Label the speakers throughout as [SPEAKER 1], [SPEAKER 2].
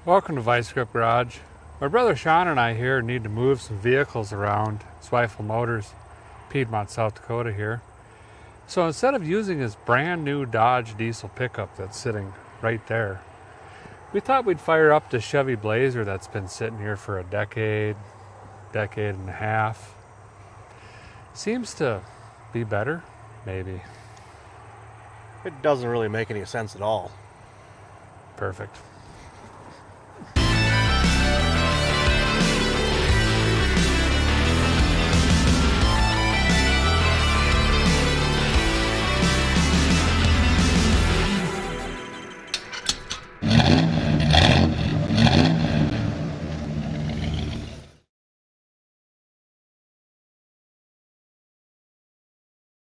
[SPEAKER 1] Welcome to Vice Grip Garage. My brother Sean and I here need to move some vehicles around Zweifel Motors, Piedmont, South Dakota here. So instead of using his brand new Dodge diesel pickup that's sitting right there, we thought we'd fire up the Chevy Blazer that's been sitting here for a decade and a half. Seems to be better, maybe.
[SPEAKER 2] It doesn't really make any sense at all.
[SPEAKER 1] Perfect.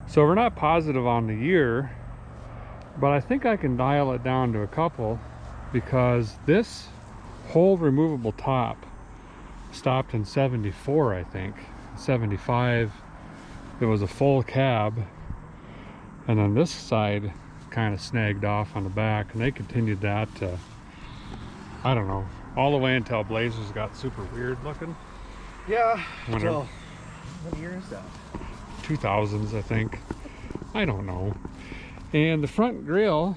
[SPEAKER 1] So we're not positive on the year, but I think I can dial it down to a couple because this whole removable top stopped in 74, I think. 75, it was a full cab, and then this side kind of snagged off on the back, and they continued that to, I don't know, all the way until Blazers got super weird looking.
[SPEAKER 2] Yeah,
[SPEAKER 1] Whenever,
[SPEAKER 2] what year is that?
[SPEAKER 1] 2000s, I think. I don't know. And the front grille,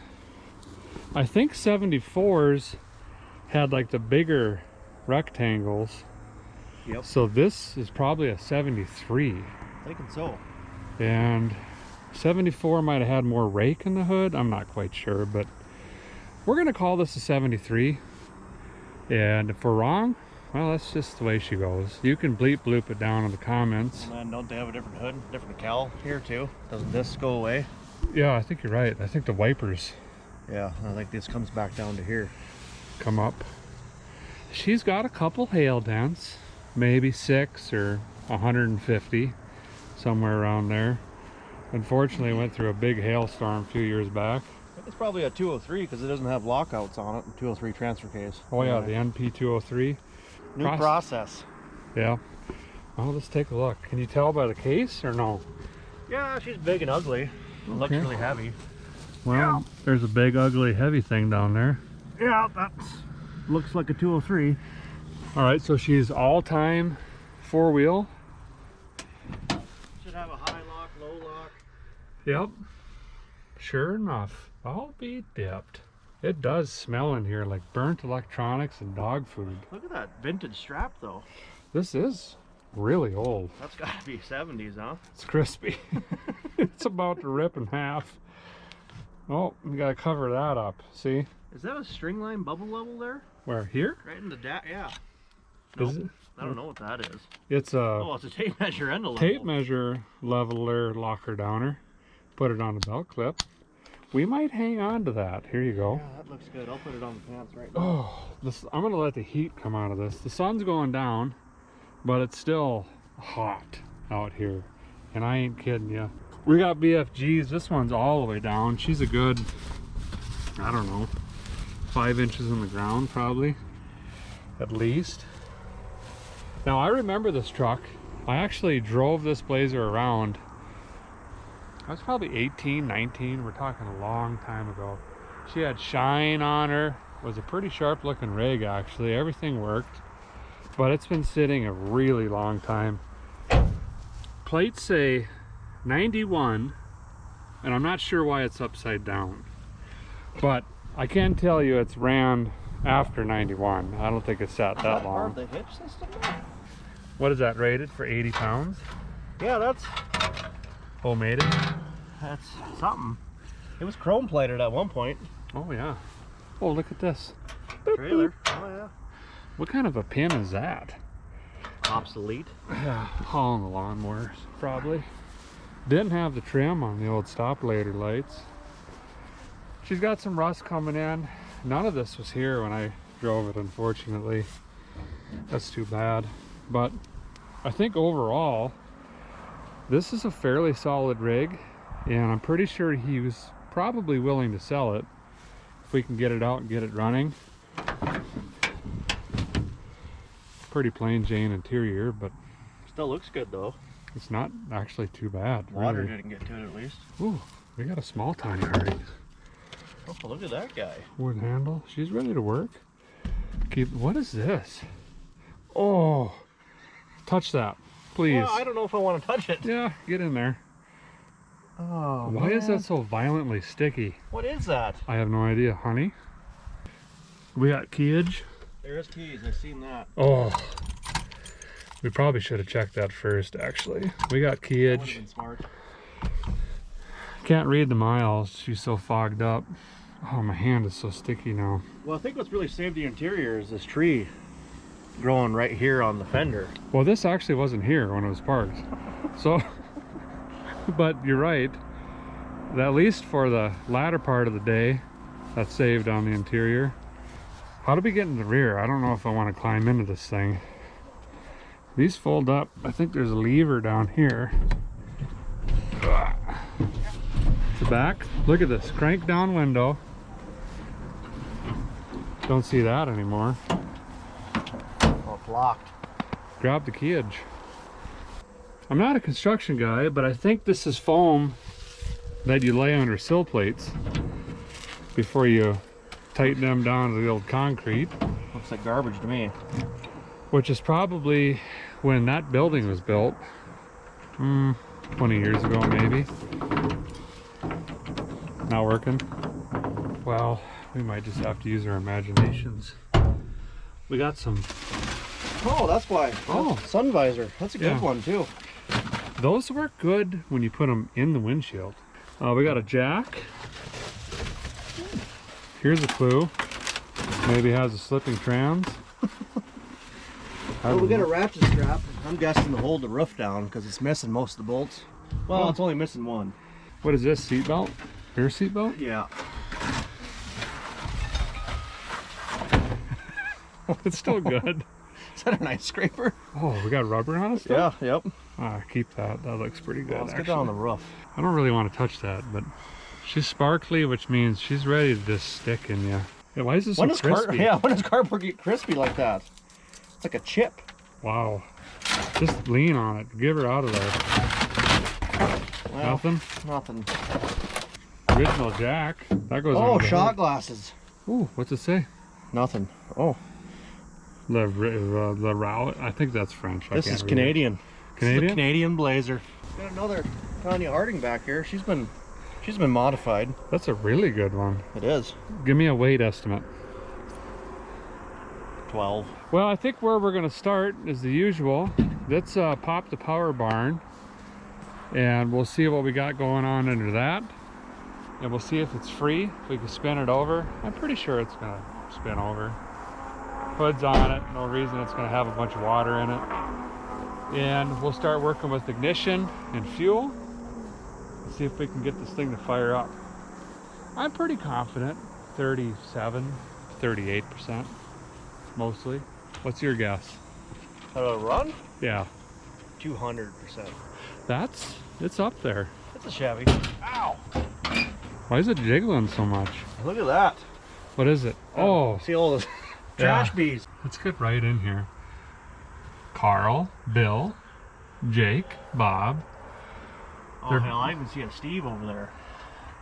[SPEAKER 1] I think 74s had like the bigger rectangles.
[SPEAKER 2] Yep.
[SPEAKER 1] So this is probably a 73.
[SPEAKER 2] Thinking so.
[SPEAKER 1] And 74 might have had more rake in the hood. I'm not quite sure, but we're gonna call this a 73. And if we're wrong, well, that's just the way she goes. You can bleep bloop it down in the comments.
[SPEAKER 2] And then don't they have a different hood, different cowl here too? Doesn't this go away?
[SPEAKER 1] Yeah, I think you're right. I think the wipers
[SPEAKER 2] Yeah, I think this comes back down to here.
[SPEAKER 1] come up. She's got a couple hail dents, maybe 6 or 150, somewhere around there. Unfortunately, went through a big hailstorm a few years back.
[SPEAKER 2] I think it's probably a 203 because it doesn't have lockouts on it. 203 transfer case.
[SPEAKER 1] Oh yeah, the NP203.
[SPEAKER 2] New process.
[SPEAKER 1] Yeah. Well, let's take a look. Can you tell by the case or no?
[SPEAKER 2] Yeah, she's big and ugly. It looks
[SPEAKER 1] Okay.
[SPEAKER 2] really heavy.
[SPEAKER 1] Well, there's a big, ugly, heavy thing down there.
[SPEAKER 2] Yeah, that looks like a 203.
[SPEAKER 1] All right, so she's all-time four-wheel.
[SPEAKER 2] Should have a high lock, low lock.
[SPEAKER 1] Yep. Sure enough, I'll be dipped. It does smell in here like burnt electronics and dog food.
[SPEAKER 2] Look at that vintage strap though.
[SPEAKER 1] This is really old.
[SPEAKER 2] That's gotta be 70s, huh?
[SPEAKER 1] It's crispy. It's about to rip in half. Oh, we gotta cover that up. See?
[SPEAKER 2] Is that a string line bubble level there?
[SPEAKER 1] Where, here?
[SPEAKER 2] Right in the yeah.
[SPEAKER 1] Is
[SPEAKER 2] Nope.
[SPEAKER 1] it?
[SPEAKER 2] I don't know what that is.
[SPEAKER 1] It's a
[SPEAKER 2] Oh, it's a tape measure and a level.
[SPEAKER 1] tape measure leveler locker downer. Put it on a belt clip. We might hang on to that. Here you go.
[SPEAKER 2] Yeah, that looks good. I'll put it on the pants right now.
[SPEAKER 1] Oh, I'm gonna let the heat come out of this. The sun's going down, but it's still hot out here. And I ain't kidding you. We got BFGs. This one's all the way down. She's a good, I don't know, 5 inches in the ground probably, at least. Now I remember this truck. I actually drove this Blazer around. I was probably 18, 19. We're talking a long time ago. She had shine on her. Was a pretty sharp looking rig actually. Everything worked. But it's been sitting a really long time. Plates say 91, and I'm not sure why it's upside down. But I can tell you it's ran after 91. I don't think it's sat that long.
[SPEAKER 2] Part of the hitch system?
[SPEAKER 1] What is that rated for? 80 pounds?
[SPEAKER 2] Yeah, that's
[SPEAKER 1] Homemade it?
[SPEAKER 2] that's something. It was chrome plated at one point.
[SPEAKER 1] Oh yeah. Oh, look at this.
[SPEAKER 2] Trailer. Oh yeah.
[SPEAKER 1] What kind of a pin is that?
[SPEAKER 2] Obsolete.
[SPEAKER 1] Yeah, hauling the lawnmowers, probably. Didn't have the trim on the old stoplighter lights. She's got some rust coming in. None of this was here when I drove it, unfortunately. That's too bad. But I think overall, this is a fairly solid rig, and I'm pretty sure he was probably willing to sell it if we can get it out and get it running. Pretty plain Jane interior, but
[SPEAKER 2] Still looks good though.
[SPEAKER 1] it's not actually too bad.
[SPEAKER 2] Water
[SPEAKER 1] really.
[SPEAKER 2] didn't get to it at least.
[SPEAKER 1] Ooh, we got a small tiny already.
[SPEAKER 2] Oh, look at that guy.
[SPEAKER 1] Wood handle. She's ready to work. What is this? Oh, touch that, please.
[SPEAKER 2] Well, I don't know if I want to touch it.
[SPEAKER 1] Yeah, get in there.
[SPEAKER 2] Oh,
[SPEAKER 1] why is that so violently sticky?
[SPEAKER 2] What is that?
[SPEAKER 1] I have no idea, honey. We got keyage.
[SPEAKER 2] There's keys, I've seen that.
[SPEAKER 1] Oh, we probably should have checked that first, actually. We got keyage.
[SPEAKER 2] That would have been smart.
[SPEAKER 1] Can't read the miles, she's so fogged up. Oh, my hand is so sticky now.
[SPEAKER 2] Well, I think what's really saved the interior is this tree growing right here on the fender.
[SPEAKER 1] Well, this actually wasn't here when it was parked. So, but you're right. At least for the latter part of the day, that's saved on the interior. How do we get in the rear? I don't know if I want to climb into this thing. These fold up. I think there's a lever down here. The back. Look at this. Crank down window. Don't see that anymore.
[SPEAKER 2] Oh, it's locked.
[SPEAKER 1] Grab the keyage. I'm not a construction guy, but I think this is foam that you lay under sill plates before you tighten them down to the old concrete.
[SPEAKER 2] Looks like garbage to me.
[SPEAKER 1] Which is probably when that building was built. 20 years ago, maybe. Not working. Well, we might just have to use our imaginations. We got some.
[SPEAKER 2] Oh, that's why.
[SPEAKER 1] Oh,
[SPEAKER 2] sun visor. That's a good one too.
[SPEAKER 1] Those work good when you put them in the windshield. We got a jack. Here's a clue. Maybe has a slipping trans.
[SPEAKER 2] Well, we got a ratchet strap. I'm guessing to hold the roof down because it's missing most of the bolts. Well, it's only missing one.
[SPEAKER 1] What is this? Seat belt? Rear seat belt?
[SPEAKER 2] Yeah.
[SPEAKER 1] It's still good.
[SPEAKER 2] Is that a nice scraper?
[SPEAKER 1] Oh, we got rubber on it still?
[SPEAKER 2] Yeah, yep.
[SPEAKER 1] Keep that. That looks pretty good.
[SPEAKER 2] Well, let's
[SPEAKER 1] actually.
[SPEAKER 2] get down the roof.
[SPEAKER 1] I don't really want to touch that, but she's sparkly, which means she's ready to just stick in you. Yeah, why is this so crispy?
[SPEAKER 2] When does cardboard get crispy like that? It's like a chip.
[SPEAKER 1] Wow. Just lean on it. Give her out of there.
[SPEAKER 2] Well,
[SPEAKER 1] Nothing?
[SPEAKER 2] Nothing.
[SPEAKER 1] Original jack. That goes
[SPEAKER 2] Oh,
[SPEAKER 1] under the
[SPEAKER 2] shot
[SPEAKER 1] hood.
[SPEAKER 2] glasses.
[SPEAKER 1] Ooh, what's it say?
[SPEAKER 2] Nothing. Oh.
[SPEAKER 1] Le Route. I think that's French.
[SPEAKER 2] This is Canadian.
[SPEAKER 1] Canadian?
[SPEAKER 2] This is a Canadian Blazer. Got another Tanya Harding back here. She's been modified.
[SPEAKER 1] That's a really good one.
[SPEAKER 2] It is.
[SPEAKER 1] Give me a weight estimate.
[SPEAKER 2] 12.
[SPEAKER 1] Well, I think where we're going to start is the usual. Let's pop the power barn, and we'll see what we got going on under that. And we'll see if it's free, if we can spin it over. I'm pretty sure it's going to spin over. Hood's on it, no reason it's going to have a bunch of water in it. And we'll start working with ignition and fuel. See if we can get this thing to fire up. I'm pretty confident, 37, 38%, mostly. What's your guess?
[SPEAKER 2] How to run?
[SPEAKER 1] Yeah.
[SPEAKER 2] 200%.
[SPEAKER 1] It's up there.
[SPEAKER 2] It's a Chevy. Ow!
[SPEAKER 1] Why is it jiggling so much?
[SPEAKER 2] Look at that.
[SPEAKER 1] What is it? Oh,
[SPEAKER 2] See all those trash bees.
[SPEAKER 1] let's get right in here. Carl, Bill, Jake, Bob.
[SPEAKER 2] Oh, hell, I even see a Steve over there.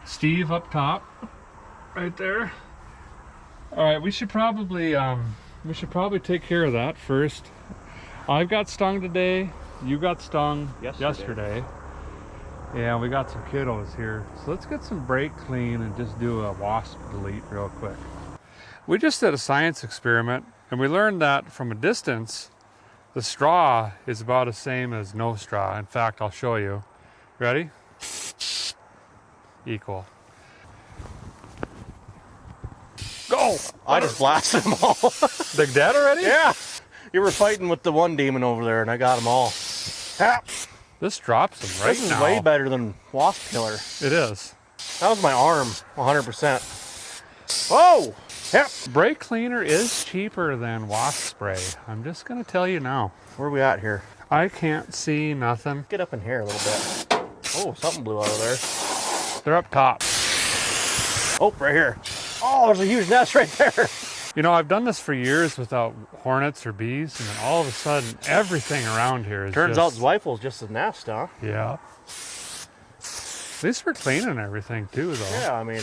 [SPEAKER 1] Steve up top, right there. All right, we should probably take care of that first. I've got stung today. You got stung yesterday. Yeah, we got some kiddos here. So let's get some brake clean and just do a wasp delete real quick. We just did a science experiment, and we learned that from a distance, the straw is about the same as no straw. In fact, I'll show you. Ready? Equal. Go!
[SPEAKER 2] I just blasted them all.
[SPEAKER 1] They're dead already?
[SPEAKER 2] Yeah. You were fighting with the one demon over there, and I got them all. Ah,
[SPEAKER 1] This drops them right
[SPEAKER 2] this is
[SPEAKER 1] now.
[SPEAKER 2] way better than Wasp Killer.
[SPEAKER 1] It is.
[SPEAKER 2] That was my arm, 100%. Oh! Yep.
[SPEAKER 1] Brake cleaner is cheaper than wasp spray. I'm just going to tell you now.
[SPEAKER 2] Where are we at here?
[SPEAKER 1] I can't see nothing.
[SPEAKER 2] Get up in here a little bit. Oh, something blew out of there.
[SPEAKER 1] They're up top.
[SPEAKER 2] Oh, right here. Oh, there's a huge nest right there.
[SPEAKER 1] You know, I've done this for years without hornets or bees, and then all of a sudden, everything around here is
[SPEAKER 2] Turns out Zweifels just a nest, huh?
[SPEAKER 1] Yeah. At least we're cleaning everything too, though.
[SPEAKER 2] Yeah, I mean,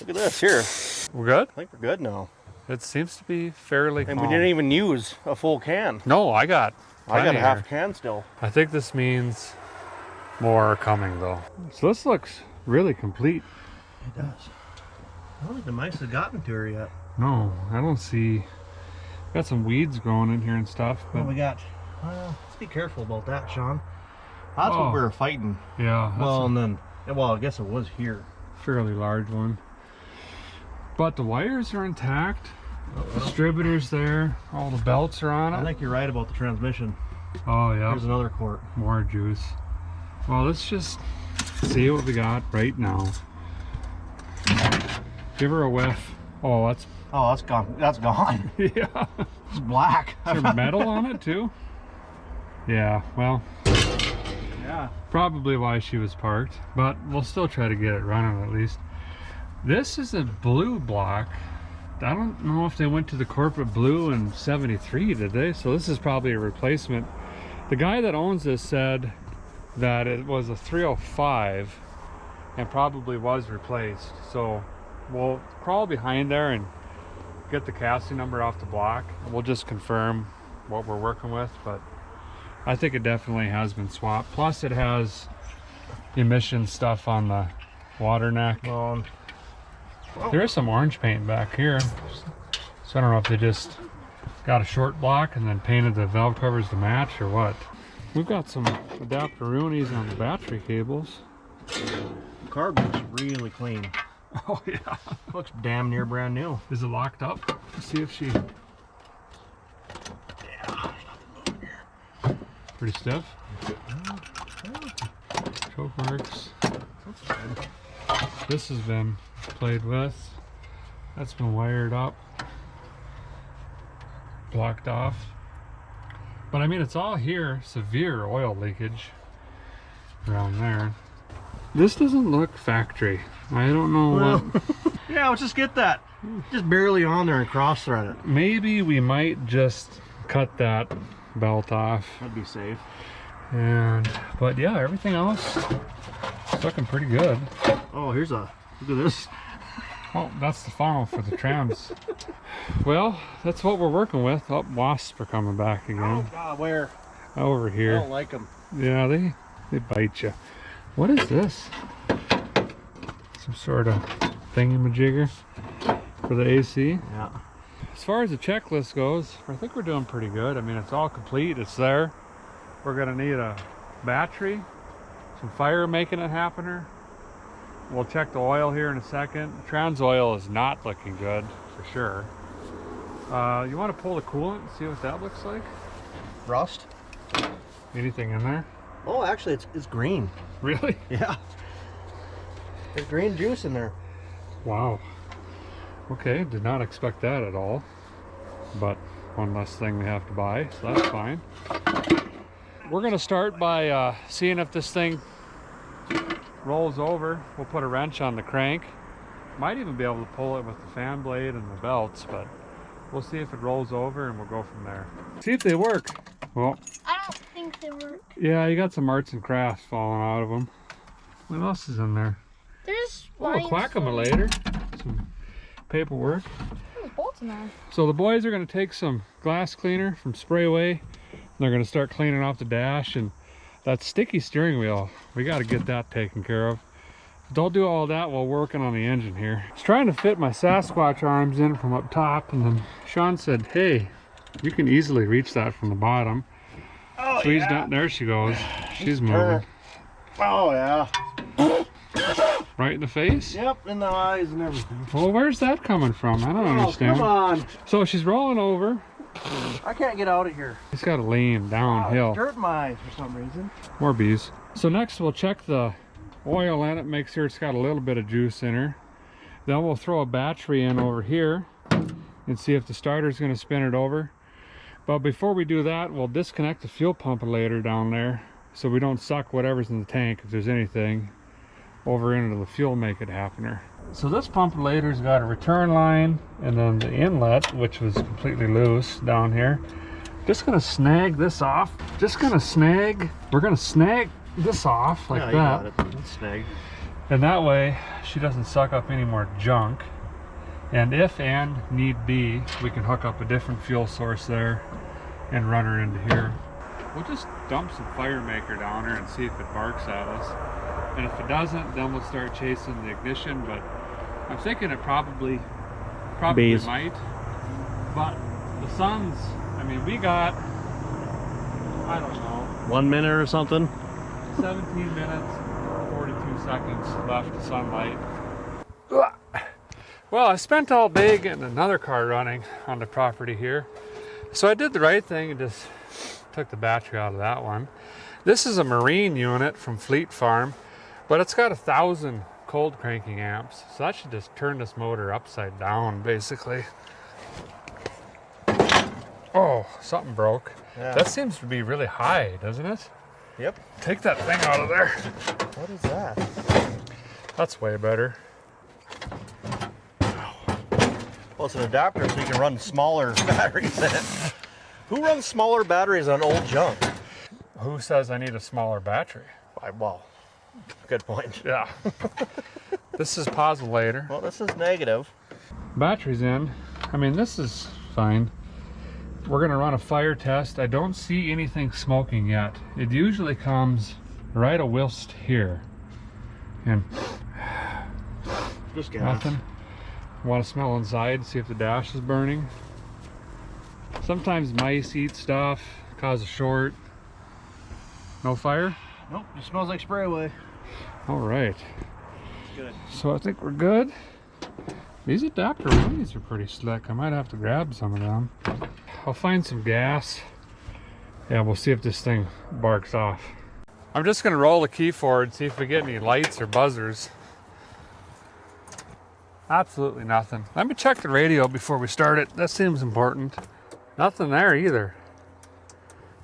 [SPEAKER 2] look at this here.
[SPEAKER 1] We're good?
[SPEAKER 2] I think we're good now.
[SPEAKER 1] It seems to be fairly calm.
[SPEAKER 2] And we didn't even use a full can.
[SPEAKER 1] No, I got
[SPEAKER 2] a half
[SPEAKER 1] here.
[SPEAKER 2] can still.
[SPEAKER 1] I think this means more are coming though. So this looks really complete.
[SPEAKER 2] It does. I don't think the mice have gotten to her yet.
[SPEAKER 1] No, I don't see. Got some weeds growing in here and stuff. But
[SPEAKER 2] Well, we got. Let's be careful about that, Sean. That's what we were fighting.
[SPEAKER 1] Yeah. That's
[SPEAKER 2] Well, and then, well, I guess it was here.
[SPEAKER 1] fairly large one. But the wires are intact. Distributors there. All the belts are on it.
[SPEAKER 2] I think you're right about the transmission.
[SPEAKER 1] Oh yeah.
[SPEAKER 2] Here's another quart.
[SPEAKER 1] More juice. Well, let's just see what we got right now. Give her a whiff. Oh, that's
[SPEAKER 2] gone. That's gone.
[SPEAKER 1] yeah.
[SPEAKER 2] It's black.
[SPEAKER 1] Is there metal on it too? Yeah, well,
[SPEAKER 2] Yeah.
[SPEAKER 1] probably why she was parked, but we'll still try to get it running at least. This is a blue block. I don't know if they went to the corporate blue in 73, did they? So this is probably a replacement. The guy that owns this said that it was a 305 and probably was replaced. So we'll crawl behind there and get the casting number off the block. We'll just confirm what we're working with, but I think it definitely has been swapped. Plus it has emission stuff on the water neck. There is some orange paint back here. So I don't know if they just got a short block and then painted the valve covers to match or what. We've got some adapter-roonies on the battery cables.
[SPEAKER 2] The carb looks really clean.
[SPEAKER 1] Oh yeah.
[SPEAKER 2] Looks damn near brand new.
[SPEAKER 1] Is it locked up? Let's see if she...
[SPEAKER 2] Yeah, there's nothing moving here.
[SPEAKER 1] Pretty stiff. Choke marks. This has been played with. That's been wired up. Blocked off. But I mean, it's all here. Severe oil leakage around there. This doesn't look factory. I don't know what...
[SPEAKER 2] Yeah, let's just get that. Just barely on there and cross thread it.
[SPEAKER 1] Maybe we might just cut that belt off.
[SPEAKER 2] That'd be safe.
[SPEAKER 1] But yeah, everything else is looking pretty good.
[SPEAKER 2] Oh, here's a... Look at this.
[SPEAKER 1] Oh, that's the funnel for the trams. Well, that's what we're working with. Oh, wasps are coming back again.
[SPEAKER 2] Oh, God, where?
[SPEAKER 1] Over here.
[SPEAKER 2] I don't like them.
[SPEAKER 1] Yeah, they bite you. What is this? Some sort of thingamajigger for the AC?
[SPEAKER 2] Yeah.
[SPEAKER 1] As far as the checklist goes, I think we're doing pretty good. I mean, it's all complete. It's there. We're going to need a battery, some fire making it happener. We'll check the oil here in a second. Trans oil is not looking good, for sure. You want to pull the coolant and see what that looks like?
[SPEAKER 2] Rust?
[SPEAKER 1] Anything in there?
[SPEAKER 2] Oh, actually, it's green.
[SPEAKER 1] Really?
[SPEAKER 2] Yeah. There's green juice in there.
[SPEAKER 1] Wow. Okay, did not expect that at all. But one less thing we have to buy, so that's fine. We're going to start by seeing if this thing rolls over. We'll put a wrench on the crank. Might even be able to pull it with the fan blade and the belts, but we'll see if it rolls over and we'll go from there. See if they work. Well,
[SPEAKER 3] I don't think they work.
[SPEAKER 1] yeah, you got some arts and crafts falling out of them. What else is in there?
[SPEAKER 3] There's
[SPEAKER 1] Oh, a quack-a-malator. Some paperwork.
[SPEAKER 3] There's bolts in there.
[SPEAKER 1] So the boys are going to take some glass cleaner from Sprayway. They're going to start cleaning off the dash, and that sticky steering wheel, we got to get that taken care of. Don't do all that while working on the engine here. I was trying to fit my Sasquatch arms in from up top, and then Sean said, hey, you can easily reach that from the bottom.
[SPEAKER 2] Oh,
[SPEAKER 1] So he's down, there she goes. She's moving.
[SPEAKER 2] Oh, yeah.
[SPEAKER 1] Right in the face?
[SPEAKER 2] Yep, in the eyes and everything.
[SPEAKER 1] Well, where's that coming from? I don't understand.
[SPEAKER 2] Come on.
[SPEAKER 1] So she's rolling over.
[SPEAKER 2] I can't get out of here.
[SPEAKER 1] He's got to lean downhill.
[SPEAKER 2] Dirt in my eyes for some reason.
[SPEAKER 1] More bees. So next we'll check the oil in it, make sure it's got a little bit of juice in her. Then we'll throw a battery in over here and see if the starter's going to spin it over. But before we do that, we'll disconnect the fuel pump later down there so we don't suck whatever's in the tank, if there's anything, over into the fuel make it happener. So this pump later's got a return line and then the inlet, which was completely loose down here. Just gonna snag this off. We're gonna snag this off like
[SPEAKER 2] yeah,
[SPEAKER 1] that.
[SPEAKER 2] You got it. It's snagged.
[SPEAKER 1] And that way she doesn't suck up any more junk. And if and need be, we can hook up a different fuel source there and run her into here. We'll just dump some fire maker down there and see if it barks at us. And if it doesn't, then we'll start chasing the ignition, but I'm thinking it probably
[SPEAKER 2] Bees.
[SPEAKER 1] might. But the sun's, I mean, we got, I don't know,
[SPEAKER 2] 1 minute or something.
[SPEAKER 1] 17 minutes, 42 seconds left of sunlight. Well, I spent all day getting another car running on the property here. So I did the right thing and just took the battery out of that one. This is a marine unit from Fleet Farm, but it's got 1,000 cold cranking amps. So that should just turn this motor upside down, basically. Oh, something broke.
[SPEAKER 2] Yeah.
[SPEAKER 1] That seems to be really high, doesn't it?
[SPEAKER 2] Yep.
[SPEAKER 1] Take that thing out of there.
[SPEAKER 2] What is that?
[SPEAKER 1] That's way better.
[SPEAKER 2] Well, it's an adapter so you can run smaller batteries in it. Who runs smaller batteries on old junk?
[SPEAKER 1] Who says I need a smaller battery?
[SPEAKER 2] Well, good point.
[SPEAKER 1] Yeah. This is positive later.
[SPEAKER 2] Well, this is negative.
[SPEAKER 1] Battery's in. I mean, this is fine. We're gonna run a fire test. I don't see anything smoking yet. It usually comes right a whilst here. And
[SPEAKER 2] Just gas.
[SPEAKER 1] nothing. Want to smell inside, see if the dash is burning. Sometimes mice eat stuff, cause a short. No fire?
[SPEAKER 2] Nope, it smells like spray away.
[SPEAKER 1] All right.
[SPEAKER 2] Good.
[SPEAKER 1] So I think we're good. These adapter relays are pretty slick. I might have to grab some of them. I'll find some gas. Yeah, we'll see if this thing barks off. I'm just gonna roll the key forward, see if we get any lights or buzzers. Absolutely nothing. Let me check the radio before we start it. That seems important. Nothing there either.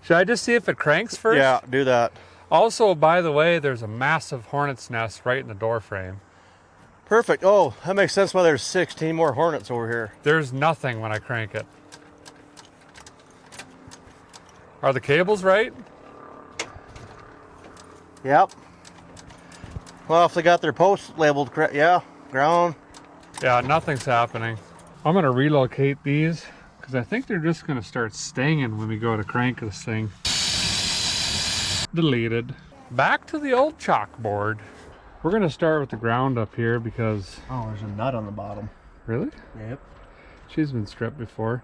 [SPEAKER 1] Should I just see if it cranks first?
[SPEAKER 2] Yeah, do that.
[SPEAKER 1] Also, by the way, there's a massive hornet's nest right in the door frame.
[SPEAKER 2] Perfect. Oh, that makes sense why there's 16 more hornets over here.
[SPEAKER 1] There's nothing when I crank it. Are the cables right?
[SPEAKER 2] Yep. Well, if they got their posts labeled correct, yeah, ground.
[SPEAKER 1] Yeah, nothing's happening. I'm gonna relocate these because I think they're just gonna start stinging when we go to crank this thing. Deleted. Back to the old chalkboard. We're gonna start with the ground up here because...
[SPEAKER 2] Oh, there's a nut on the bottom.
[SPEAKER 1] Really?
[SPEAKER 2] Yep.
[SPEAKER 1] She's been stripped before.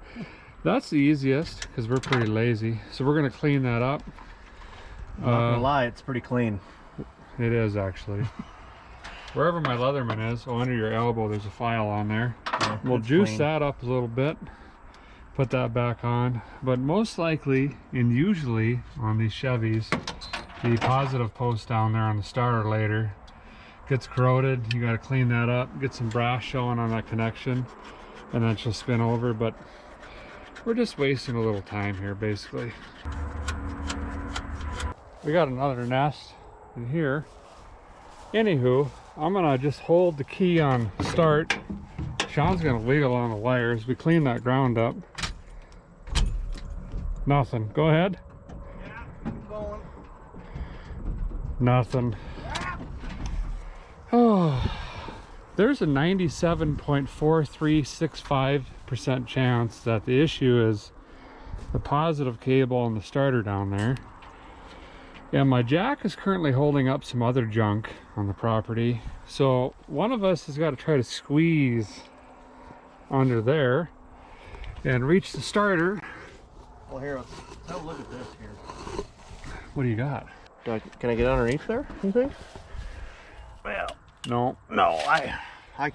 [SPEAKER 1] That's the easiest because we're pretty lazy. So we're gonna clean that up.
[SPEAKER 2] I'm not gonna lie, it's pretty clean.
[SPEAKER 1] It is actually. Wherever my Leatherman is, under your elbow, there's a file on there.
[SPEAKER 2] Yeah,
[SPEAKER 1] We'll
[SPEAKER 2] it's
[SPEAKER 1] juice
[SPEAKER 2] clean.
[SPEAKER 1] that up a little bit, put that back on. But most likely, and usually on these Chevys, the positive post down there on the starter later gets corroded. You got to clean that up, get some brass showing on that connection, and then she'll spin over. But we're just wasting a little time here, basically. We got another nest in here. Anywho, I'm gonna just hold the key on start. Sean's gonna wiggle on the wires. We clean that ground up. Nothing. Go ahead.
[SPEAKER 2] Yeah, keep going.
[SPEAKER 1] Nothing. Oh, there's a 97.4365% chance that the issue is the positive cable on the starter down there. Yeah, my jack is currently holding up some other junk on the property. So one of us has got to try to squeeze under there and reach the starter.
[SPEAKER 2] Well, here, let's have a look at this here.
[SPEAKER 1] What do you got?
[SPEAKER 2] Can I get underneath there, you think? Well,
[SPEAKER 1] No.
[SPEAKER 2] no, I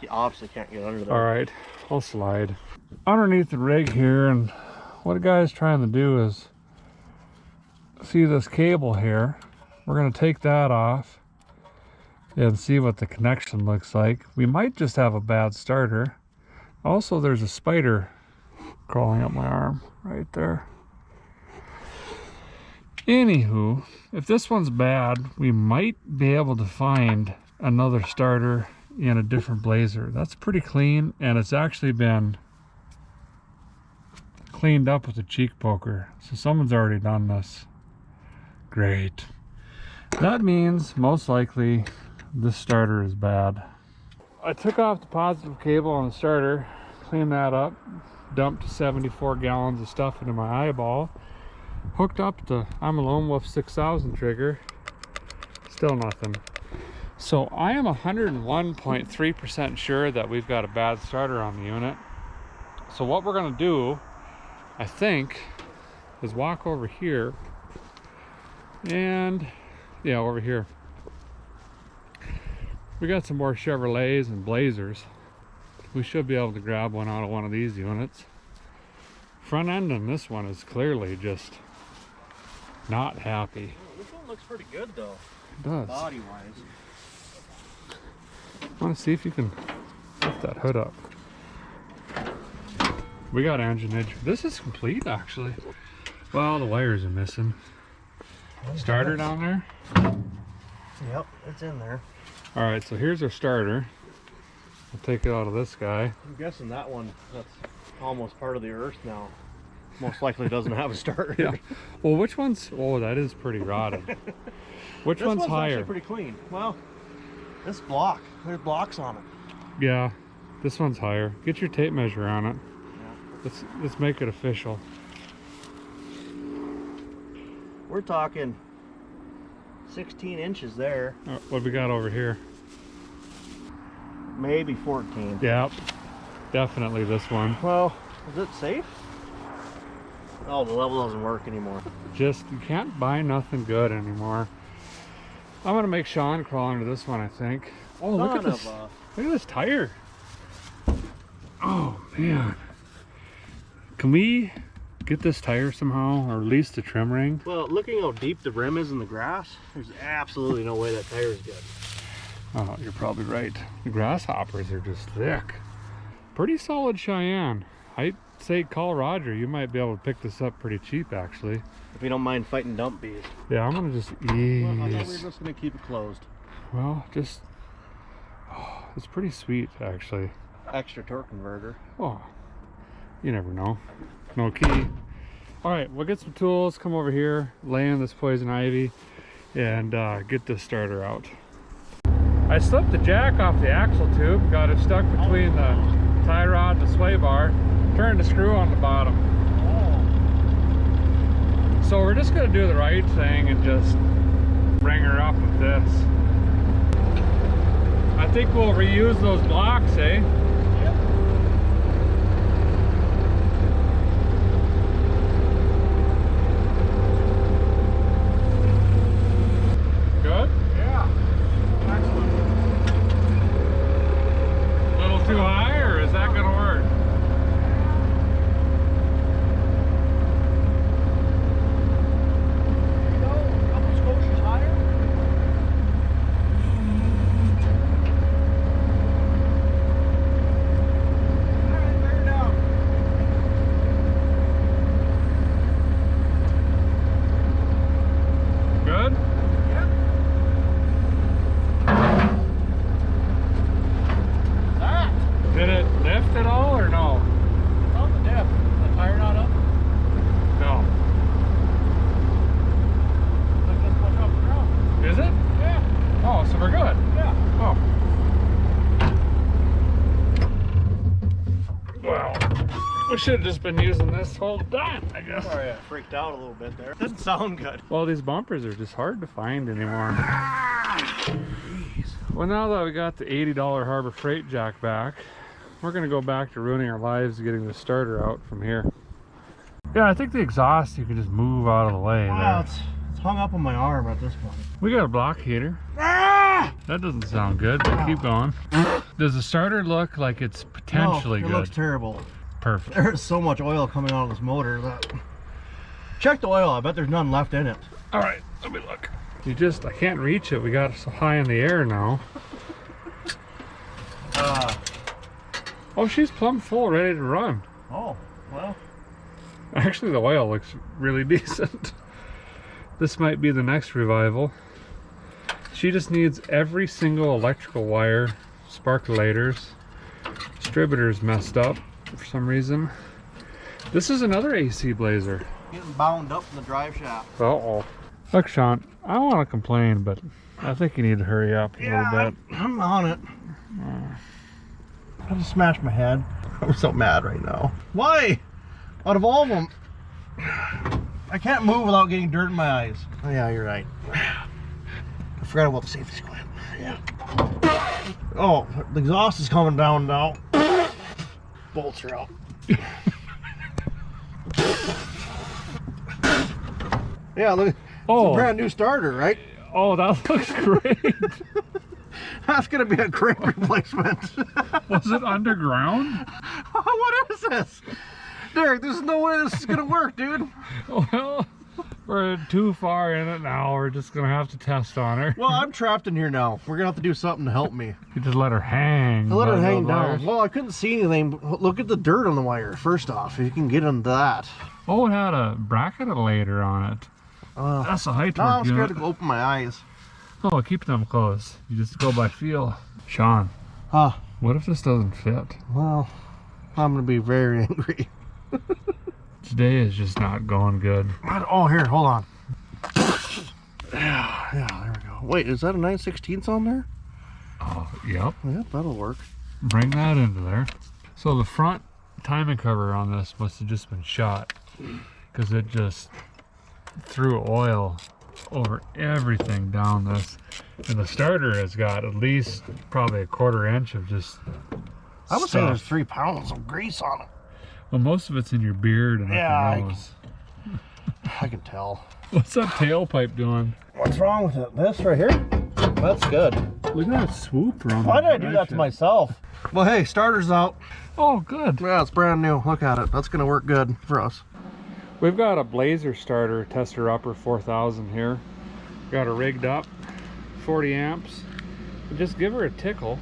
[SPEAKER 2] obviously can't get under there.
[SPEAKER 1] All right, I'll slide. Underneath the rig here, and what a guy's trying to do is see this cable here. We're going to take that off and see what the connection looks like. We might just have a bad starter. Also, there's a spider crawling up my arm right there. Anywho, if this one's bad, we might be able to find another starter in a different blazer. That's pretty clean, and it's actually been cleaned up with a cheek poker. So someone's already done this. Great. That means most likely this starter is bad. I took off the positive cable on the starter, cleaned that up, dumped 74 gallons of stuff into my eyeball, hooked up the I'm a Lone Wolf 6000 trigger, still nothing. So I am 101.3% sure that we've got a bad starter on the unit. So what we're gonna do, I think, is walk over here and, yeah, over here. We got some more Chevrolets and Blazers. We should be able to grab one out of one of these units. Front end on this one is clearly just not happy.
[SPEAKER 2] Oh, this one looks pretty good though.
[SPEAKER 1] It does.
[SPEAKER 2] Body wise.
[SPEAKER 1] I want to see if you can lift that hood up. We got engine entry. This is complete actually. Well, the wires are missing. Starter down there?
[SPEAKER 2] Yep, it's in there.
[SPEAKER 1] All right, so here's our starter. I'll take it out of this guy.
[SPEAKER 2] I'm guessing that one, that's almost part of the earth now. Most likely doesn't have a starter.
[SPEAKER 1] Yeah. Well, which one's, oh, that is pretty rotted. Which
[SPEAKER 2] This
[SPEAKER 1] one's higher?
[SPEAKER 2] Actually pretty clean. Well, this block, there's blocks on it.
[SPEAKER 1] Yeah, this one's higher. Get your tape measure on it.
[SPEAKER 2] Yeah.
[SPEAKER 1] Let's make it official.
[SPEAKER 2] We're talking 16 inches there.
[SPEAKER 1] What we got over here?
[SPEAKER 2] Maybe 14.
[SPEAKER 1] Yep, definitely this one.
[SPEAKER 2] Well, is it safe? Oh, the level doesn't work anymore.
[SPEAKER 1] Just, you can't buy nothing good anymore. I'm gonna make Sean crawl into this one, I think. Oh, look at this. Look at this tire. Oh, man. Can we get this tire somehow, or at least the trim ring?
[SPEAKER 2] Well, looking how deep the rim is in the grass, there's absolutely no way that tire is good.
[SPEAKER 1] Oh, you're probably right. The grasshoppers are just thick. Pretty solid Cheyenne. I'd say call Roger. You might be able to pick this up pretty cheap, actually.
[SPEAKER 2] If you don't mind fighting dump bees.
[SPEAKER 1] Yeah, I'm gonna just ease.
[SPEAKER 2] Well, I thought we were just gonna keep it closed.
[SPEAKER 1] Well, just, oh, it's pretty sweet, actually.
[SPEAKER 2] Extra torque converter.
[SPEAKER 1] Oh, you never know. No key. All right, we'll get some tools, come over here, lay in this poison ivy, and get this starter out. I slipped the jack off the axle tube, got it stuck between the tie rod and the sway bar, turned the screw on the bottom. So we're just gonna do the right thing and just bring her up with this. I think we'll reuse those blocks, eh? Good?
[SPEAKER 2] Yeah. Excellent.
[SPEAKER 1] A little too high, or is that gonna work?
[SPEAKER 2] A couple scotches higher. Alright, bring her down.
[SPEAKER 1] Good?
[SPEAKER 2] Yep. That.
[SPEAKER 1] Did it lift at all, or no?
[SPEAKER 2] It's on the diff. The tire not up.
[SPEAKER 1] No.
[SPEAKER 2] Like this much off the ground.
[SPEAKER 1] Is it?
[SPEAKER 2] Yeah.
[SPEAKER 1] Oh, so we're good.
[SPEAKER 2] Yeah.
[SPEAKER 1] Oh. Well, we should have just been using this whole time, I guess.
[SPEAKER 2] Sorry, I freaked out a little bit there. Didn't sound good.
[SPEAKER 1] Well, these bumpers are just hard to find anymore. Well, now that we got the $80 Harbor Freight jack back, we're gonna go back to ruining our lives getting the starter out from here. Yeah, I think the exhaust you can just move out of the way
[SPEAKER 2] Wow,
[SPEAKER 1] there.
[SPEAKER 2] it's hung up on my arm at this point.
[SPEAKER 1] We got a block heater. That doesn't sound good, but keep going. Does the starter look like it's potentially
[SPEAKER 2] No, it
[SPEAKER 1] good?
[SPEAKER 2] looks terrible.
[SPEAKER 1] Perfect.
[SPEAKER 2] There's so much oil coming out of this motor that... Check the oil, I bet there's none left in it.
[SPEAKER 1] All right, let me look. I can't reach it. We got it so high in the air now. Oh, she's plumb full, ready to run.
[SPEAKER 2] Oh, well.
[SPEAKER 1] Actually, the oil looks really decent. This might be the next revival. She just needs every single electrical wire, sparkulators, distributor's messed up for some reason. This is another AC Blazer.
[SPEAKER 2] Getting bound up in the drive shaft.
[SPEAKER 1] Uh-oh. Look, Sean, I don't want to complain, but I think you need to hurry up a little bit.
[SPEAKER 2] I'm on it. I just smashed my head. I'm so mad right now. Why? Out of all of them, I can't move without getting dirt in my eyes. Oh yeah, you're right. I forgot about the safety clamp. Yeah. Oh, the exhaust is coming down now. Bolts are out. Yeah, look. It's a brand new starter, right?
[SPEAKER 1] Oh, that looks great.
[SPEAKER 2] That's gonna be a great replacement.
[SPEAKER 1] Was it underground?
[SPEAKER 2] What is this? Derek, there's no way this is gonna work, dude.
[SPEAKER 1] Well, we're too far in it now. We're just gonna have to test on her.
[SPEAKER 2] Well, I'm trapped in here now. We're gonna have to do something to help me.
[SPEAKER 1] You just let her hang.
[SPEAKER 2] I let her hang down. Well, I couldn't see anything. Look at the dirt on the wire, first off. If you can get into that.
[SPEAKER 1] Oh, it had a bracketolator on it. That's a high torque
[SPEAKER 2] I'm scared
[SPEAKER 1] unit.
[SPEAKER 2] to go open my eyes.
[SPEAKER 1] Oh, keep them closed. You just go by feel. Sean,
[SPEAKER 2] Huh.
[SPEAKER 1] what if this doesn't fit?
[SPEAKER 2] Well, I'm gonna be very angry.
[SPEAKER 1] Today is just not going good.
[SPEAKER 2] Oh, here, hold on. Yeah, there we go. Wait, is that a 9/16 on there?
[SPEAKER 1] Oh, yep.
[SPEAKER 2] Yep, that'll work.
[SPEAKER 1] Bring that into there. So the front timing cover on this must have just been shot because it just threw oil over everything down this. And the starter has got at least probably a 1/4 inch of just
[SPEAKER 2] I would say
[SPEAKER 1] stuff.
[SPEAKER 2] there's 3 pounds of grease on it.
[SPEAKER 1] Well, most of it's in your beard and up your nose.
[SPEAKER 2] I can tell.
[SPEAKER 1] What's that tailpipe doing?
[SPEAKER 2] What's wrong with it? This right here? That's good.
[SPEAKER 1] Look at that swoop around.
[SPEAKER 2] Why did I do that to myself? Well, hey, starter's out.
[SPEAKER 1] Oh, good.
[SPEAKER 2] Yeah, it's brand new. Look at it. That's gonna work good for us.
[SPEAKER 1] We've got a Blazer starter tester upper 4000 here. Got her rigged up, 40 amps. Just give her a tickle.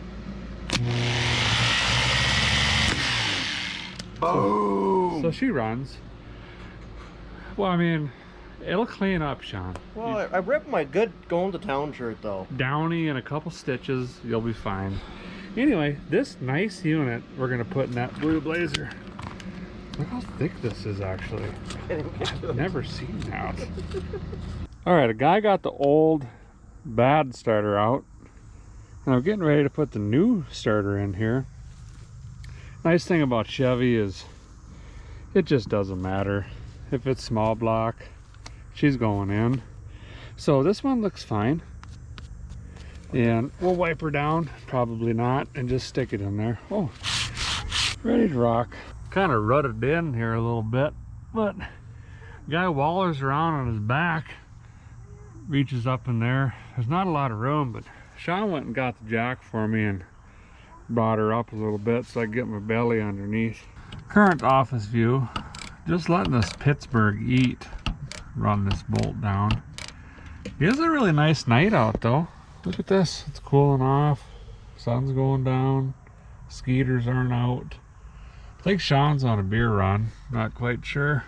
[SPEAKER 2] Boom!
[SPEAKER 1] So she runs. Well, I mean, it'll clean up, Sean.
[SPEAKER 2] Well, I ripped my good going to town shirt though.
[SPEAKER 1] Downy and a couple stitches, you'll be fine. Anyway, this nice unit we're gonna put in that blue Blazer. Look how thick this is actually. I've never seen that. All right, a guy got the old bad starter out. And I'm getting ready to put the new starter in here. Nice thing about Chevy is it just doesn't matter. If it's small block, she's going in. So this one looks fine. And we'll wipe her down, probably not, and just stick it in there. Oh, ready to rock. Kind of rutted in here a little bit, but guy wallers around on his back, reaches up in there. There's not a lot of room, but Sean went and got the jack for me and brought her up a little bit so I could get my belly underneath. Current office view, just letting this Pittsburgh eat, run this bolt down. It is a really nice night out though. Look at this, it's cooling off, sun's going down, skeeters aren't out. I think Sean's on a beer run, not quite sure.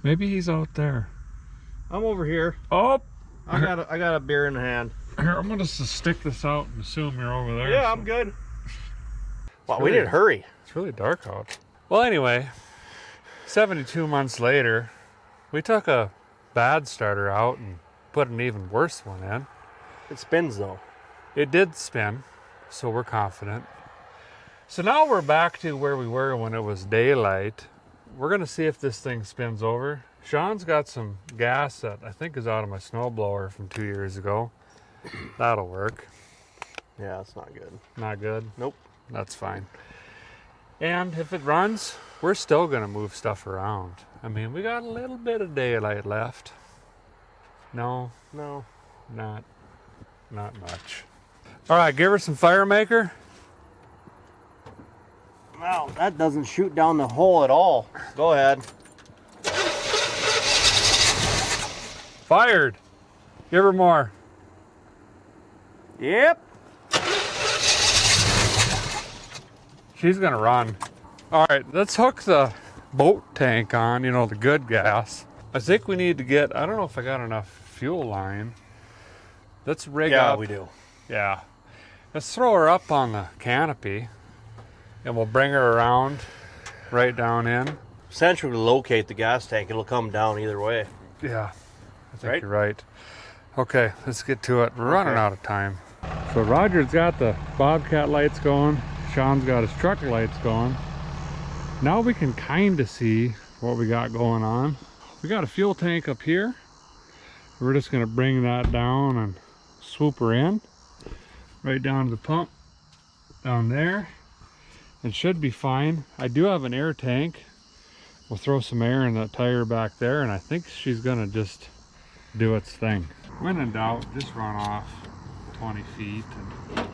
[SPEAKER 1] Maybe he's out there.
[SPEAKER 2] I'm over here.
[SPEAKER 1] Oh!
[SPEAKER 2] I got a beer in hand.
[SPEAKER 1] Here, I'm gonna just stick this out and assume you're over there.
[SPEAKER 2] Yeah, I'm good. Wow, we didn't hurry.
[SPEAKER 1] It's really dark out. Well, anyway, 72 months later, we took a bad starter out and put an even worse one in.
[SPEAKER 2] It spins though.
[SPEAKER 1] It did spin, so we're confident. So now we're back to where we were when it was daylight. We're gonna see if this thing spins over. Sean's got some gas that I think is out of my snowblower from 2 years ago. That'll work.
[SPEAKER 2] Yeah, it's not good.
[SPEAKER 1] Not good?
[SPEAKER 2] Nope.
[SPEAKER 1] That's fine. And if it runs, we're still gonna move stuff around. I mean, we got a little bit of daylight left. No, not much. All right, give her some fire maker.
[SPEAKER 2] Wow, that doesn't shoot down the hole at all. Go ahead.
[SPEAKER 1] Fired. Give her more.
[SPEAKER 2] Yep.
[SPEAKER 1] She's gonna run. All right, let's hook the boat tank on, you know, the good gas. I think we need to get, I don't know if I got enough fuel line. Let's rig up.
[SPEAKER 2] Yeah, we do.
[SPEAKER 1] Yeah. Let's throw her up on the canopy and we'll bring her around right down in.
[SPEAKER 2] Centrally locate the gas tank. It'll come down either way.
[SPEAKER 1] Yeah, I think
[SPEAKER 2] Right?
[SPEAKER 1] you're right. Okay, let's get to it. We're running out of time. So Roger's got the Bobcat lights going. Sean's got his truck lights going. Now we can kind of see what we got going on. We got a fuel tank up here. We're just gonna bring that down and swoop her in. Right down to the pump down there. It should be fine. I do have an air tank. We'll throw some air in that tire back there, and I think she's gonna just do its thing. When in doubt, just run off 20 feet and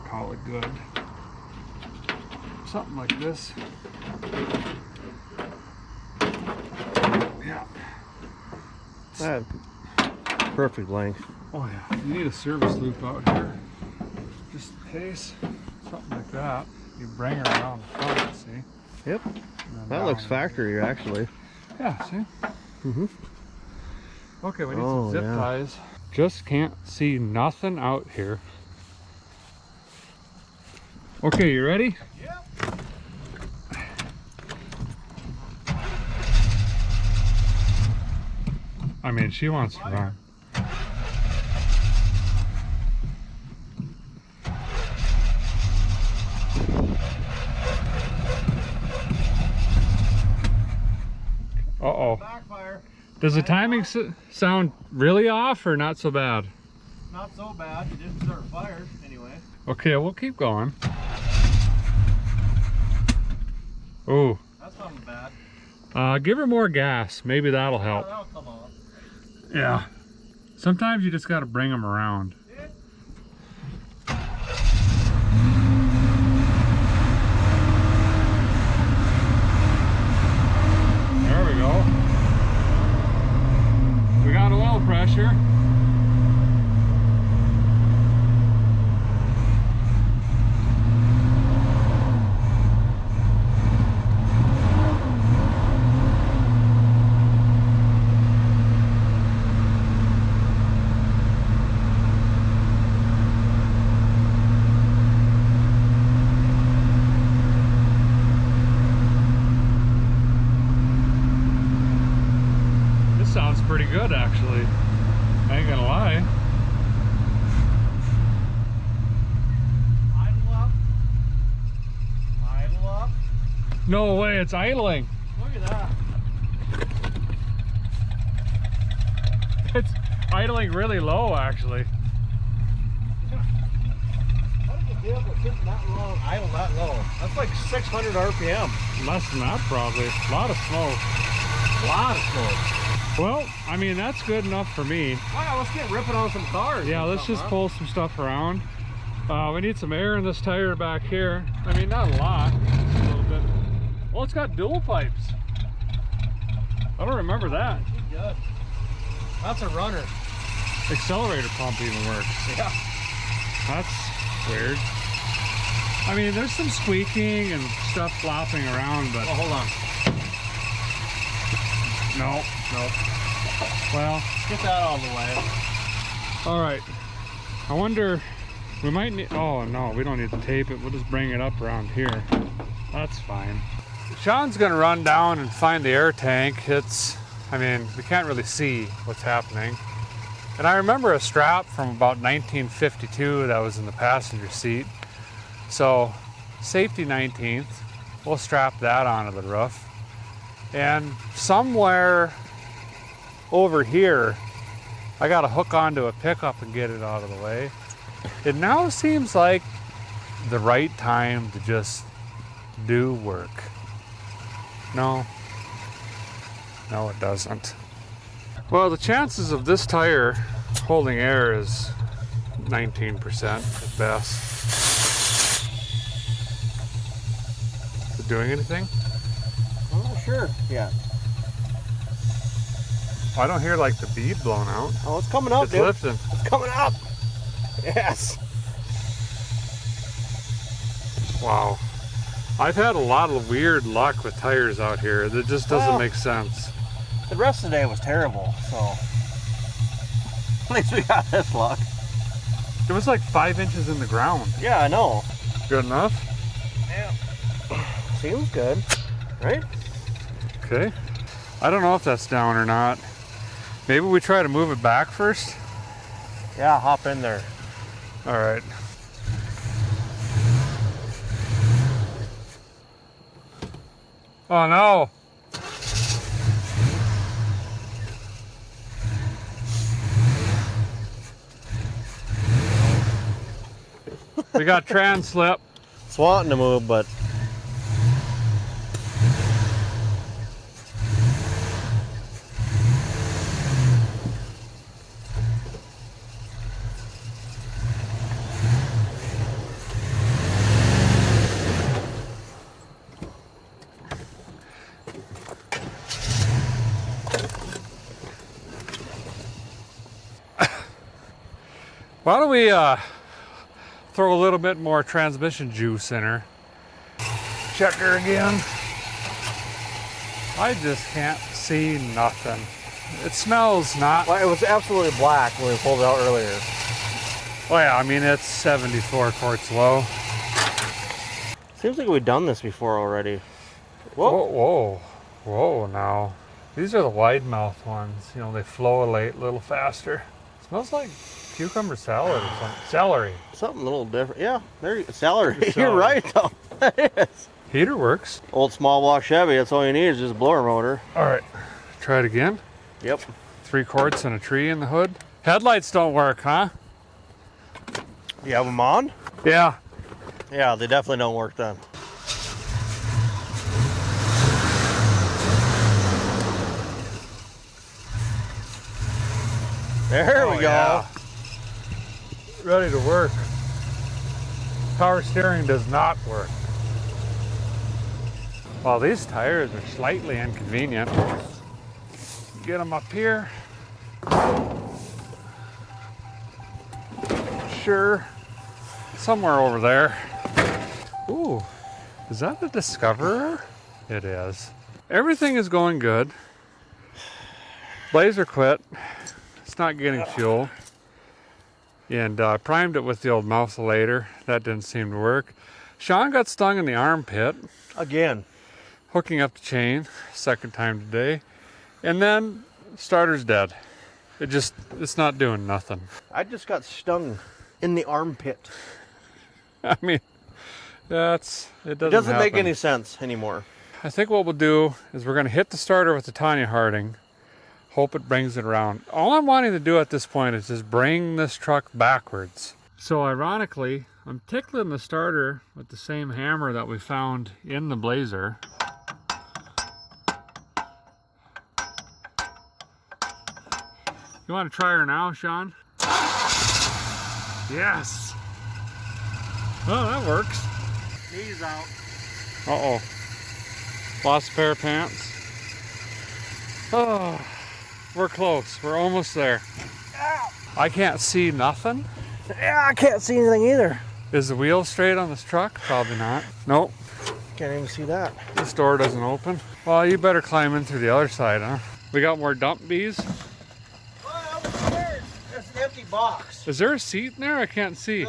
[SPEAKER 1] call it good. Something like this. Yeah.
[SPEAKER 2] Perfect length.
[SPEAKER 1] Oh yeah, you need a service loop out here. Just in case, something like that. You bring her around the front, see?
[SPEAKER 2] Yep. That looks factory, actually.
[SPEAKER 1] Yeah, see?
[SPEAKER 2] Mm-hmm.
[SPEAKER 1] Okay, we need some zip ties. Just can't see nothing out here. Okay, you ready?
[SPEAKER 2] Yep.
[SPEAKER 1] I mean, she wants to run. Uh-oh.
[SPEAKER 2] Backfire.
[SPEAKER 1] Does the timing sound really off or not so bad?
[SPEAKER 2] Not so bad. You didn't start fire anyway.
[SPEAKER 1] Okay, we'll keep going. Oh.
[SPEAKER 2] That's not bad.
[SPEAKER 1] Give her more gas. Maybe that'll help.
[SPEAKER 2] That'll come off.
[SPEAKER 1] Yeah. Sometimes you just got to bring them around. There we go. We got oil pressure. Sounds pretty good, actually. I ain't gonna lie.
[SPEAKER 2] Idle up. Idle up.
[SPEAKER 1] No way, it's idling.
[SPEAKER 2] Look at that.
[SPEAKER 1] It's idling really low, actually.
[SPEAKER 2] How did the vehicle sit that long, idle that low? That's like 600 RPM.
[SPEAKER 1] Less than that, probably. A lot of smoke.
[SPEAKER 2] A lot of smoke.
[SPEAKER 1] Well, I mean, that's good enough for me.
[SPEAKER 2] Wow, let's get ripping on some cars.
[SPEAKER 1] Yeah, let's just pull some stuff around. We need some air in this tire back here. I mean, not a lot, just a little bit. Well, it's got dual pipes. I don't remember that.
[SPEAKER 2] Good. That's a runner.
[SPEAKER 1] Accelerator pump even works.
[SPEAKER 2] Yeah.
[SPEAKER 1] That's weird. I mean, there's some squeaking and stuff flopping around, but...
[SPEAKER 2] Oh, hold on.
[SPEAKER 1] No.
[SPEAKER 2] Nope.
[SPEAKER 1] Well,
[SPEAKER 2] Get that out of the way.
[SPEAKER 1] all right. I wonder, we might need, oh no, we don't need to tape it. We'll just bring it up around here. That's fine. Sean's gonna run down and find the air tank. I mean, we can't really see what's happening. And I remember a strap from about 1952 that was in the passenger seat. So, safety 19th, we'll strap that onto the roof. And somewhere over here, I got to hook onto a pickup and get it out of the way. It now seems like the right time to just do work. No, it doesn't. Well, the chances of this tire holding air is 19% at best. Is it doing anything?
[SPEAKER 2] I'm not sure. Yeah.
[SPEAKER 1] I don't hear like the bead blown out.
[SPEAKER 2] Oh, it's coming up,
[SPEAKER 1] It's
[SPEAKER 2] dude.
[SPEAKER 1] lifting.
[SPEAKER 2] It's coming up. Yes.
[SPEAKER 1] Wow. I've had a lot of weird luck with tires out here. That just doesn't make sense.
[SPEAKER 2] The rest of the day was terrible, so at least we got this luck.
[SPEAKER 1] It was like 5 inches in the ground.
[SPEAKER 2] Yeah, I know.
[SPEAKER 1] Good enough?
[SPEAKER 2] Yeah. Seems good, right?
[SPEAKER 1] Okay. I don't know if that's down or not. Maybe we try to move it back first?
[SPEAKER 2] Yeah, hop in there.
[SPEAKER 1] All right. Oh no. We got trans slip.
[SPEAKER 2] It's wanting to move, but
[SPEAKER 1] why don't we throw a little bit more transmission juice in her. Check her again. I just can't see nothing. It smells not.
[SPEAKER 2] well, it was absolutely black when we pulled it out earlier.
[SPEAKER 1] Oh yeah, I mean it's 74 quarts low.
[SPEAKER 2] Seems like we've done this before already.
[SPEAKER 1] Whoa, whoa, whoa now. These are the wide mouth ones. You know, they flow a little faster. Smells like cucumber salad or something. Celery.
[SPEAKER 2] Something a little different. Yeah, there you go. Celery.
[SPEAKER 1] Celery.
[SPEAKER 2] You're right though. It is.
[SPEAKER 1] Heater works.
[SPEAKER 2] Old small block Chevy, that's all you need is just a blower motor.
[SPEAKER 1] All right, try it again.
[SPEAKER 2] Yep.
[SPEAKER 1] 3 quarts and a tree in the hood. Headlights don't work, huh?
[SPEAKER 2] You have them on?
[SPEAKER 1] Yeah.
[SPEAKER 2] Yeah, they definitely don't work then. There we go.
[SPEAKER 1] Yeah. Ready to work. Power steering does not work. Well, these tires are slightly inconvenient. Get them up here. Sure. Somewhere over there. Ooh, is that the Discoverer? It is. Everything is going good. Blazer quit. It's not getting fuel. And I primed it with the old moutholator. That didn't seem to work. Sean got stung in the armpit.
[SPEAKER 2] Again.
[SPEAKER 1] Hooking up the chain, second time today. And then starter's dead. It's not doing nothing.
[SPEAKER 2] I just got stung in the armpit.
[SPEAKER 1] I mean, it
[SPEAKER 2] doesn't make any sense anymore.
[SPEAKER 1] I think what we'll do is we're going to hit the starter with the Tanya Harding. Hope it brings it around. All I'm wanting to do at this point is just bring this truck backwards. So ironically, I'm tickling the starter with the same hammer that we found in the Blazer. You want to try her now, Sean? Yes. Oh, that works.
[SPEAKER 2] Knees out.
[SPEAKER 1] Uh-oh. Lost a pair of pants. Oh, we're close. We're almost there.
[SPEAKER 2] Ow.
[SPEAKER 1] I can't see nothing.
[SPEAKER 2] Yeah, I can't see anything either.
[SPEAKER 1] Is the wheel straight on this truck? Probably not. Nope.
[SPEAKER 2] Can't even see that.
[SPEAKER 1] This door doesn't open. Well, you better climb in through the other side, huh? We got more dump bees.
[SPEAKER 2] Well, I'm scared. There's an empty box.
[SPEAKER 1] Is there a seat in there? I can't see.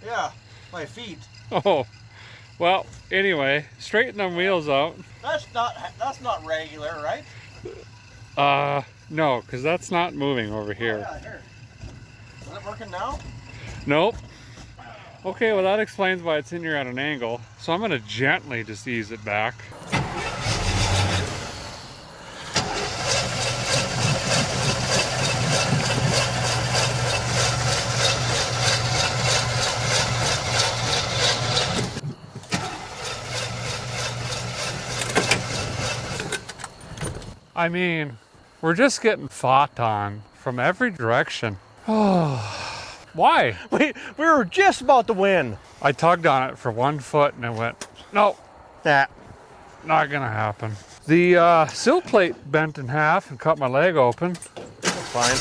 [SPEAKER 2] Yeah, my feet.
[SPEAKER 1] Oh, well, anyway, straighten them wheels out.
[SPEAKER 2] That's not regular, right?
[SPEAKER 1] No, because that's not moving over here.
[SPEAKER 2] Oh, yeah, here. Is it working now?
[SPEAKER 1] Nope. Okay, well that explains why it's in here at an angle. So I'm gonna gently just ease it back. I mean, we're just getting fought on from every direction. Oh. Why?
[SPEAKER 2] We were just about to win.
[SPEAKER 1] I tugged on it for 1 foot and it went, no,
[SPEAKER 2] That.
[SPEAKER 1] not gonna happen. The sill plate bent in half and cut my leg open.
[SPEAKER 2] That's fine.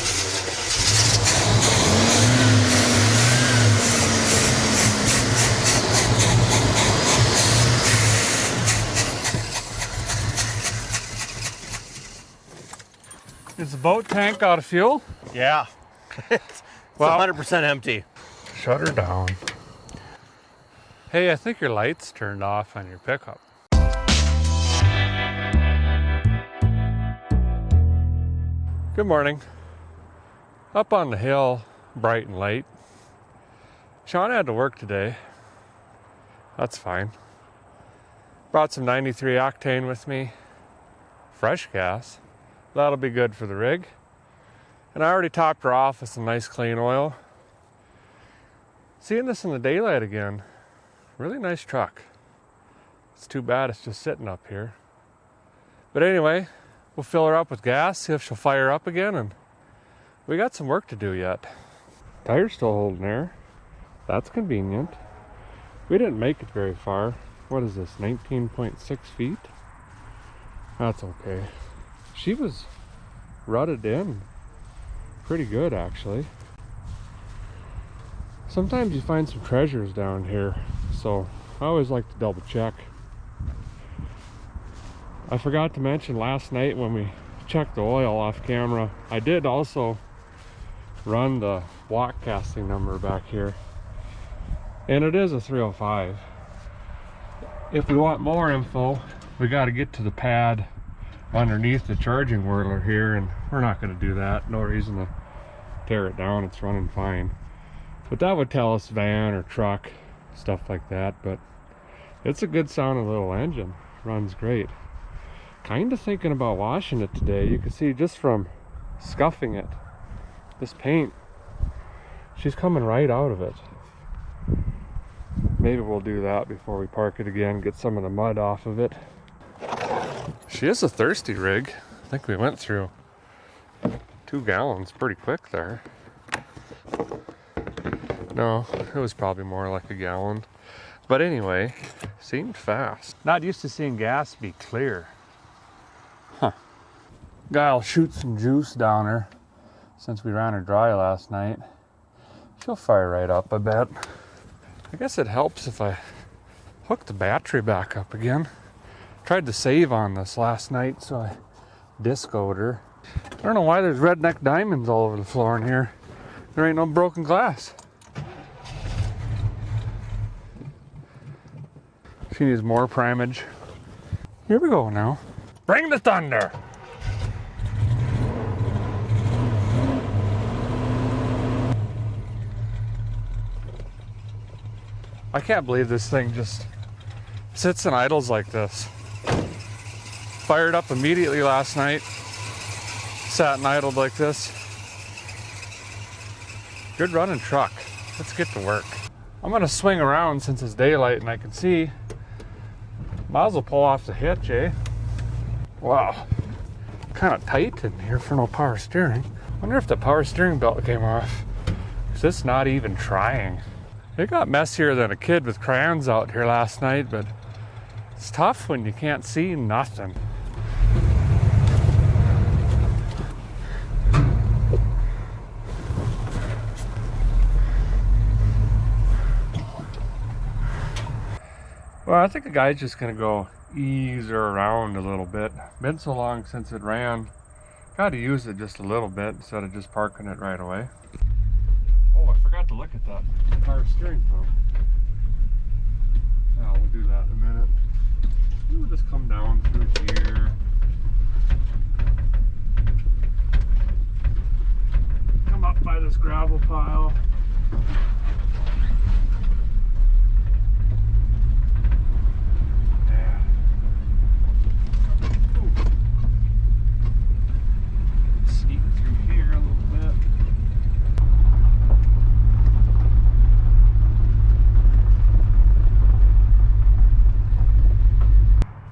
[SPEAKER 1] Is the boat tank out of fuel?
[SPEAKER 2] Yeah. It's
[SPEAKER 1] Well,
[SPEAKER 2] 100% empty.
[SPEAKER 1] shut her down. Hey, I think your light's turned off on your pickup. Good morning. Up on the hill, bright and light. Sean had to work today. That's fine. Brought some 93 octane with me. Fresh gas. That'll be good for the rig. And I already topped her off with some nice clean oil. Seeing this in the daylight again. Really nice truck. It's too bad it's just sitting up here. But anyway, we'll fill her up with gas, see if she'll fire up again, and we got some work to do yet. Tire's still holding air. That's convenient. We didn't make it very far. What is this, 19.6 feet? That's okay. She was rutted in pretty good, actually. Sometimes you find some treasures down here, so I always like to double check. I forgot to mention last night when we checked the oil off camera, I did also run the block casting number back here, and it is a 305. If we want more info, we got to get to the pad underneath the charging whirler here, and we're not going to do that. No reason to tear it down, it's running fine. But that would tell us van or truck, stuff like that. But it's a good sounding little engine, runs great. Kind of thinking about washing it today. You can see just from scuffing it, this paint, she's coming right out of it. Maybe we'll do that before we park it again, get some of the mud off of it. She is a thirsty rig. I think we went through 2 gallons pretty quick there. No, it was probably more like a gallon. But anyway, seemed fast. Not used to seeing gas be clear. Huh. Guy'll shoot some juice down her since we ran her dry last night. She'll fire right up, I bet. I guess it helps if I hook the battery back up again. Tried to save on this last night, so I discoed her. I don't know why there's redneck diamonds all over the floor in here. There ain't no broken glass. She needs more primage. Here we go now. Bring the thunder! I can't believe this thing just sits and idles like this. Fired up immediately last night. Sat and idled like this. Good running truck. Let's get to work. I'm gonna swing around since it's daylight and I can see. Might as well pull off the hitch, eh? Wow. Kind of tight in here for no power steering. Wonder if the power steering belt came off. Because it's not even trying. It got messier than a kid with crayons out here last night, but it's tough when you can't see nothing. Well, I think the guy's just gonna go ease her around a little bit. Been so long since it ran. Got to use it just a little bit instead of just parking it right away. Oh, I forgot to look at that power steering pump. Yeah, we'll do that in a minute. We'll just come down through here. Come up by this gravel pile.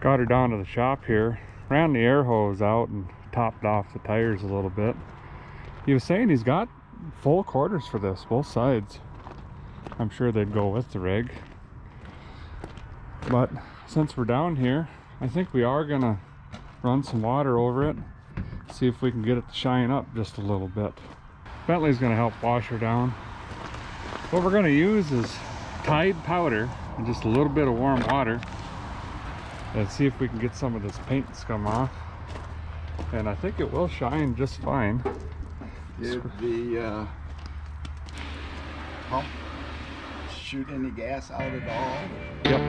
[SPEAKER 1] Got her down to the shop here, ran the air hose out and topped off the tires a little bit. He was saying he's got full quarters for this, both sides. I'm sure they'd go with the rig. But since we're down here, I think we are gonna run some water over it, see if we can get it to shine up just a little bit. Bentley's gonna help wash her down. What we're gonna use is Tide powder and just a little bit of warm water. And see if we can get some of this paint scum off. And I think it will shine just fine.
[SPEAKER 4] Did the pump shoot any gas out at all?
[SPEAKER 1] Yep.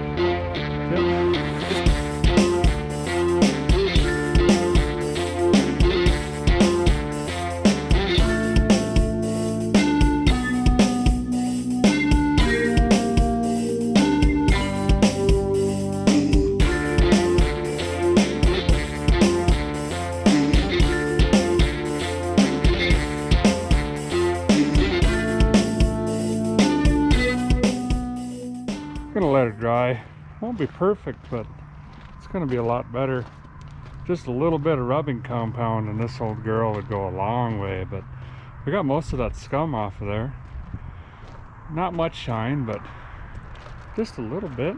[SPEAKER 1] won't be perfect, but it's going to be a lot better. Just a little bit of rubbing compound and this old girl would go a long way, but we got most of that scum off of there. Not much shine, but just a little bit.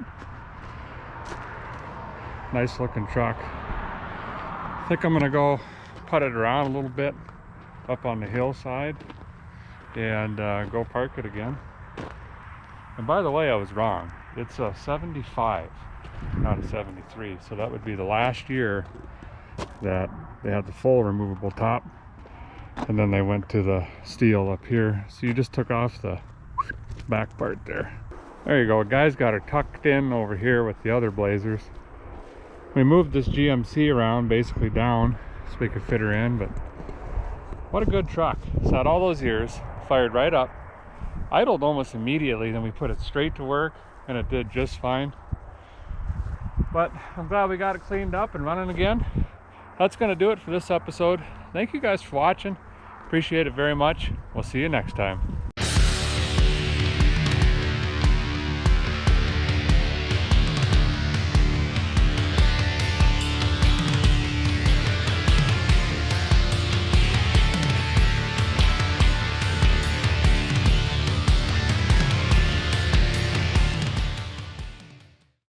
[SPEAKER 1] Nice looking truck. I think I'm going to go put it around a little bit up on the hillside and go park it again. And by the way, I was wrong. It's a 75, not a 73. So that would be the last year that they had the full removable top. And then they went to the steel up here. So you just took off the back part there. There you go. Guys got her tucked in over here with the other Blazers. We moved this GMC around basically down so we could fit her in, but what a good truck. Sat all those years, fired right up. Idled almost immediately, then we put it straight to work and it did just fine. But I'm glad we got it cleaned up and running again. That's going to do it for this episode. Thank you guys for watching. Appreciate it very much. We'll see you next time.